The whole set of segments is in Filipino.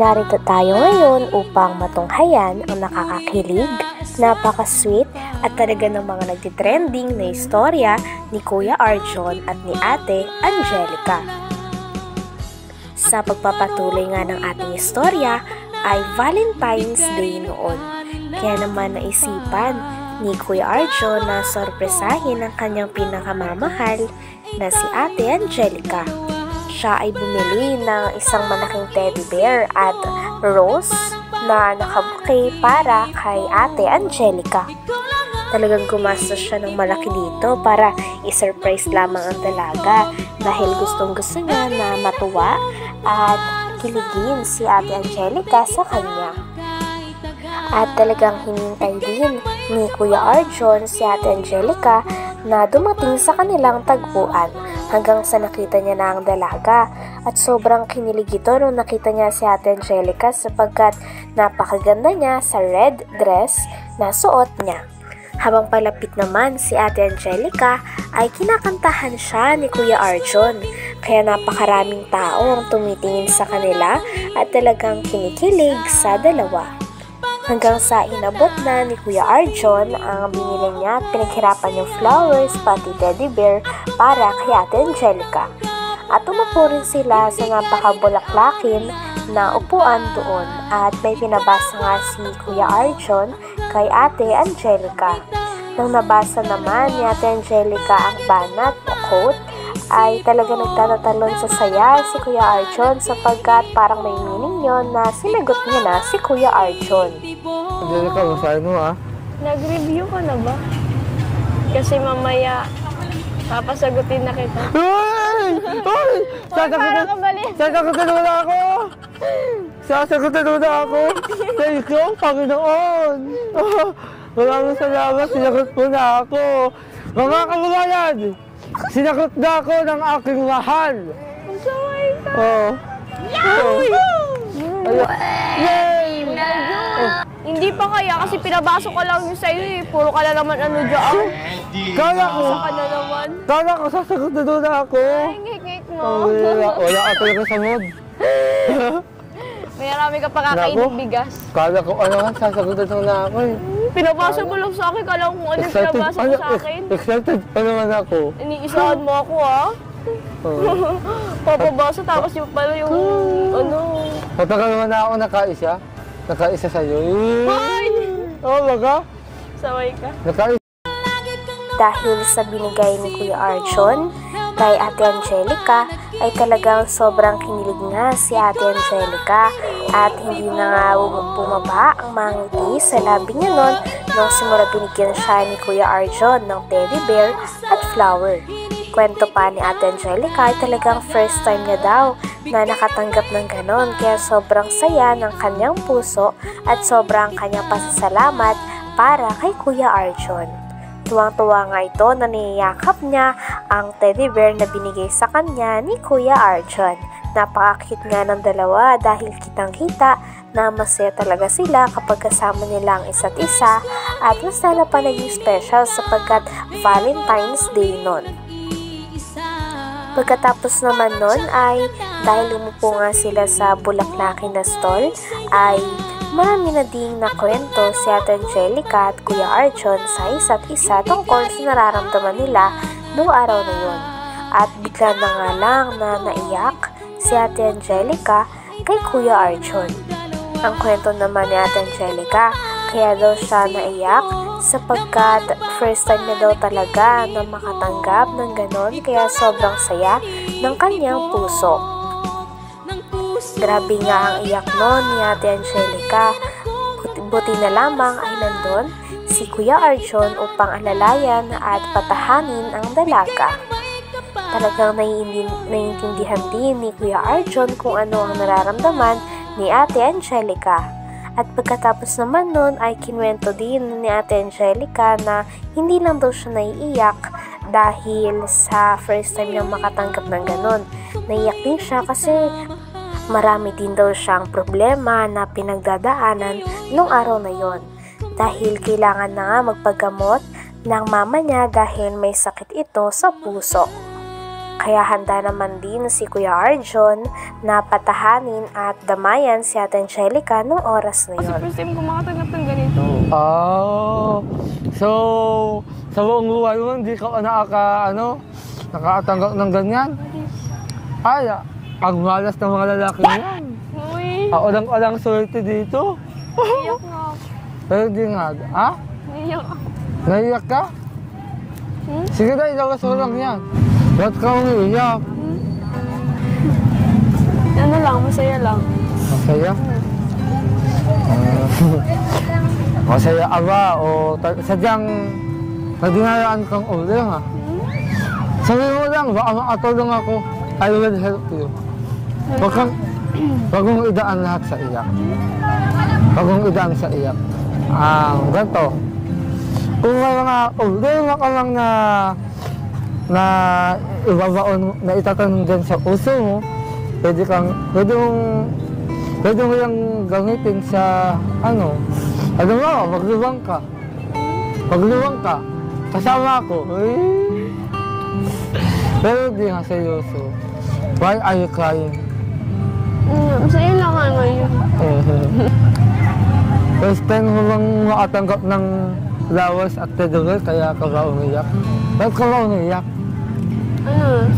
Narito tayo ngayon upang matunghayan ang nakakakilig, napaka-sweet at talaga ng mga nagtitrending na istorya ni Kuya Arjon at ni Ate Angelica. Sa pagpapatuloy nga ng ating istorya ay Valentine's Day noon. Kaya naman naisipan ni Kuya Arjon na sorpresahin ang kanyang pinakamamahal na si Ate Angelica. Siya ay bumili ng isang malaking teddy bear at rose na nakabuke para kay Ate Angelica. Talagang gumastos siya ng malaki dito para i-surprise lamang ang dalaga dahil gustong-gusto niya na matuwa at kiligin si Ate Angelica sa kanya. At talagang hinintay din ni Kuya Arjon si Ate Angelica na dumating sa kanilang tagpuan hanggang sa nakita niya na ang dalaga at sobrang kinilig ito nung nakita niya si Ate Angelica sapagkat napakaganda niya sa red dress na suot niya. Habang palapit naman si Ate Angelica ay kinakantahan siya ni Kuya Arjon kaya napakaraming tao ang tumitingin sa kanila at talagang kinikilig sa dalawa. Hanggang sa inabot na ni Kuya Arjon ang binili niya at pinaghirapan yung flowers pati teddy bear para kay Ate Angelica. At umupo rin sila sa napakabulaklakin na upuan doon at may pinabasa nga si Kuya Arjon kay Ate Angelica. Nang nabasa naman ni Ate Angelica ang banat o quote ay talaga nagtatatalon sa saya si Kuya Arjon sapagkat parang may meaning yon na sinagot niya na si Kuya Arjon. Angelica, masahe mo ha? Nag-review ka na ba? Kasi mamaya, papasagutin na kita. Ay! Ay! Sasagutin mo na ako! Sasagutin mo na ako! Thank you, Panginoon! Maraming salamat, sinagot mo na ako! Mga kababayan! Sinagot na ako ng aking mahal! Masaway ka! Oh. Yay! Hindi pa kaya kasi pinabasok ko lang yung sa'yo eh. Puro ka na naman ano dyan. Kala ko! Basa ka na naman. Kala ko sasagutin mo na ako! Ay, ngik-ngik mo. Wala ka talaga sa mood. May marami ka pa kakainong bigas. Kala ko sasagutin mo na ako eh. Pinabasa mo lang sa akin. Kala ko kung ano yung pinabasa mo sa akin. Excited pa naman ako. Iniisahan mo ako ha. Papabasa tapos yung pala yung ano. Matagal naman na ako nakaisa. Nakaisa sa'yo. Ay! Oo, baga? Saway ka. Nakaisa. Dahil sa binigay ni Kuya Arjon kay Ate Angelica ay talagang sobrang kinilig nga si Ate Angelica at hindi na nga bumaba ang mga ngiti sa labi niya nun nung simula binigyan siya ni Kuya Arjon ng teddy bear at flower. Kwento pa ni Ate Angelica ay talagang first time niya daw na nakatanggap ng ganon kaya sobrang saya ng kanyang puso at sobrang kanyang pasasalamat para kay Kuya Arjon. Tuwang-tuwa nga ito na niyayakap niya ang teddy bear na binigay sa kanya ni Kuya Arjon. Napaka-cute nga ng dalawa dahil kitang-kita na masaya talaga sila kapag kasama nila ang isa't isa at mas lalo pa naging special sapagkat Valentine's Day nun. Pagkatapos naman nun ay dahil umupo nga sila sa bulaklakin na stall ay marami na ding nakwento si Ate Angelica at Kuya Arjon sa isa't isa tungkol sa nararamdaman nila noong araw na yun. At bigla na nga lang na naiyak si Ate Angelica kay Kuya Arjon. Ang kwento naman ni Ate Angelica, kaya daw siya naiyak sapagkat first time niya daw talaga na makatanggap ng ganon kaya sobrang saya ng kanyang puso. Grabe nga ang iyak nun ni Ate Angelica. Buti na lamang ay nandun si Kuya Arjon upang alalayan at patahanin ang dalaga. Talagang naiintindihan din ni Kuya Arjon kung ano ang nararamdaman ni Ate Angelica. At pagkatapos naman nun ay kinwento din ni Ate Angelica na hindi lang daw siya naiiyak dahil sa first time niyang makatanggap ng ganon. Naiiyak din siya kasi marami din daw siyang problema na pinagdadaanan nung araw na yon. Dahil kailangan na nga magpagamot ng mama niya dahil may sakit ito sa puso. Kaya handa naman din si Kuya Arjon na patahanin at damayan si Ate Angelica nung oras na Kasi yon. first time ko makatanggap ng ganito. So, sa buong buhay mo, hindi ka nakatanggap ng ganyan? Ay, ang malas ng mga lalaki yan. Uy, Ako lang walang swerte dito. iyak nga ako. Pero di nga, ha? Iyak ako. Naiyak ka? Sige na, ilawas mo lang yan. Ba't ka umiiyak? Ano lang, masaya lang. Masaya? Masaya ka ba? O sadyang nadinayaan kang uli, ha? Sabihin mo lang, baka makatulong ako. I will help you. Wag mong idaan lahat sa iyak. Wag mong idaan sa iyak. Ganito. Kung may mga problema ka lang na ibabaon, na itatanong dyan sa puso mo, pwede mo yung gamitin sa alam mo, magluwang ka, kasama ako. Pero di nga seryoso. Why are you crying? Masaya lang nga ngayon. First time mo bang makatanggap ng flowers at tedawal kaya ka ba umiyak? Ba't ka ba umiyak?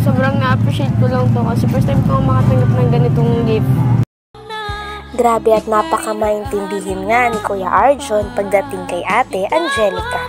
Sobrang na-appreciate ko lang to kasi first time ko makatanggap ng ganitong gift. Grabe at napakamaintindihin nga ni Kuya Arjon pagdating kay Ate Angelica.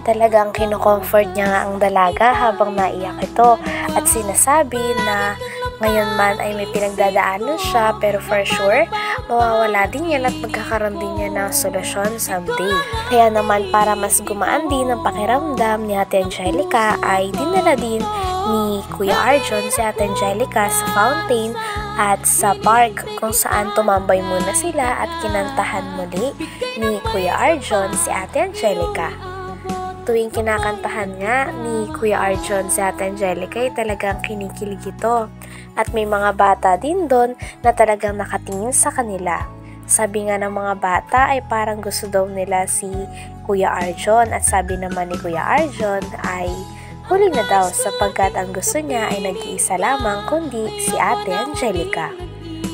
Talagang kino-comfort niya nga ang dalaga habang naiyak ito at sinasabi na ngayon man ay may pinagdadaanan siya pero for sure, mawawala din yan at magkakaroon din yan ng solusyon someday. Kaya naman para mas gumaan din ang pakiramdam ni Ate Angelica ay dinala din ni Kuya Arjon si Ate Angelica sa fountain at sa park kung saan tumambay muna sila at kinantahan muli ni Kuya Arjon si Ate Angelica. Tuwing kinakantahan nga ni Kuya Arjon si Ate Angelica ay talagang kinikilig ito. At may mga bata din doon na talagang nakatingin sa kanila. Sabi nga ng mga bata ay parang gusto daw nila si Kuya Arjon at sabi naman ni Kuya Arjon ay huli na daw sapagkat ang gusto niya ay nag-iisa lamang kundi si Ate Angelica.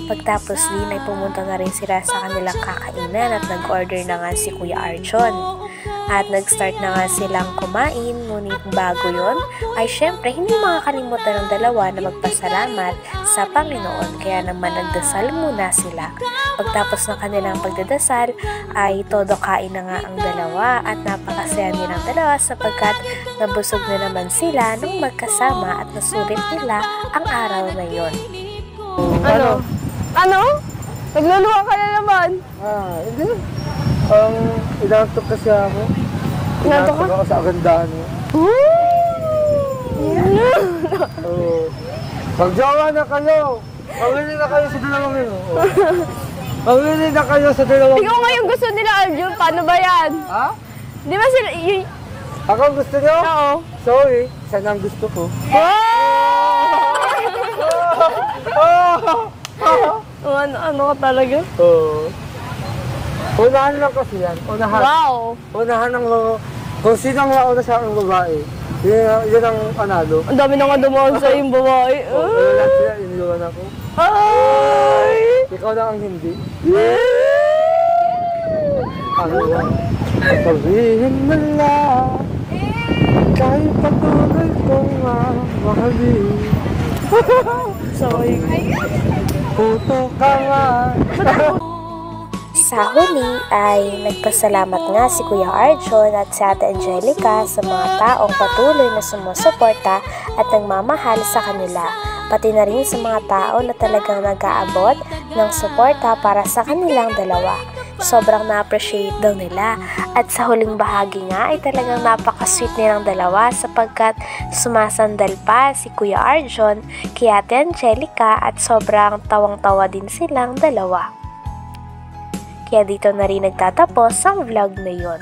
Pagtapos din ay pumunta na rin sila sa kanilang kakainan at nag-order na nga si Kuya Arjon. At nag-start na nga silang kumain, ngunit bago yon ay syempre hindi makakalimutan ng dalawa na magpasalamat sa Panginoon. Kaya naman nagdasal muna sila. Pagtapos ng kanilang pagdadasal ay todo kain na nga ang dalawa at napakasaya nilang dalawa sapagkat nabusog na naman sila nung magkasama at nasulit nila ang araw na yon. Ano? Nagluluha ka na naman. Hindi. Inantok kasi ako. Inantok ka? ako sa agandahan mo. Pag-jowa na kayo. Pamili na kayo sa dalawang yun. Pamili na kayo sa dalawang yun. Ikaw nga yung gusto nila, Arjun. Paano ba yan? Ha? Di ba sila... Ako ang gusto nyo? Oo. Sorry, sana ang gusto ko. Ano ka talaga? Unahan lang kasi yan. Wow! Unahan ng kung sino ang mauna sa aking babae, yun ang panalo. Ang dami na nga dumaan sa yung babae. Kaya lahat sila, iniluwan ako. Ay! Ikaw lang ang hindi. Ano yan? Sabihin mo lang, kahit patuloy kong mahalin. Sorry. Puto ka nga. Sa huli ay nagpasalamat nga si Kuya Arjon at si Ate Angelica sa mga taong patuloy na sumusuporta at nagmamahal sa kanila, pati na rin sa mga tao na talagang nag-aabot ng suporta para sa kanilang dalawa. Sobrang na-appreciate daw nila at sa huling bahagi nga ay talagang napaka-sweet nilang dalawa sapagkat sumasandal pa si Kuya Arjon kay Ate Angelica at sobrang tawang-tawa din silang dalawa. Kaya dito na rin nagtatapos ang vlog na yon.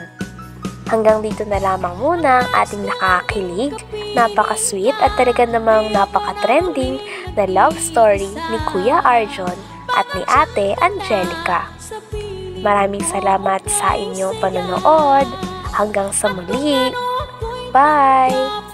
Hanggang dito na lamang muna ang ating nakakakilig, napaka-sweet at talaga namang napaka-trending na love story ni Kuya Arjon at ni Ate Angelica. Maraming salamat sa inyong panonood. Hanggang sa muli. Bye!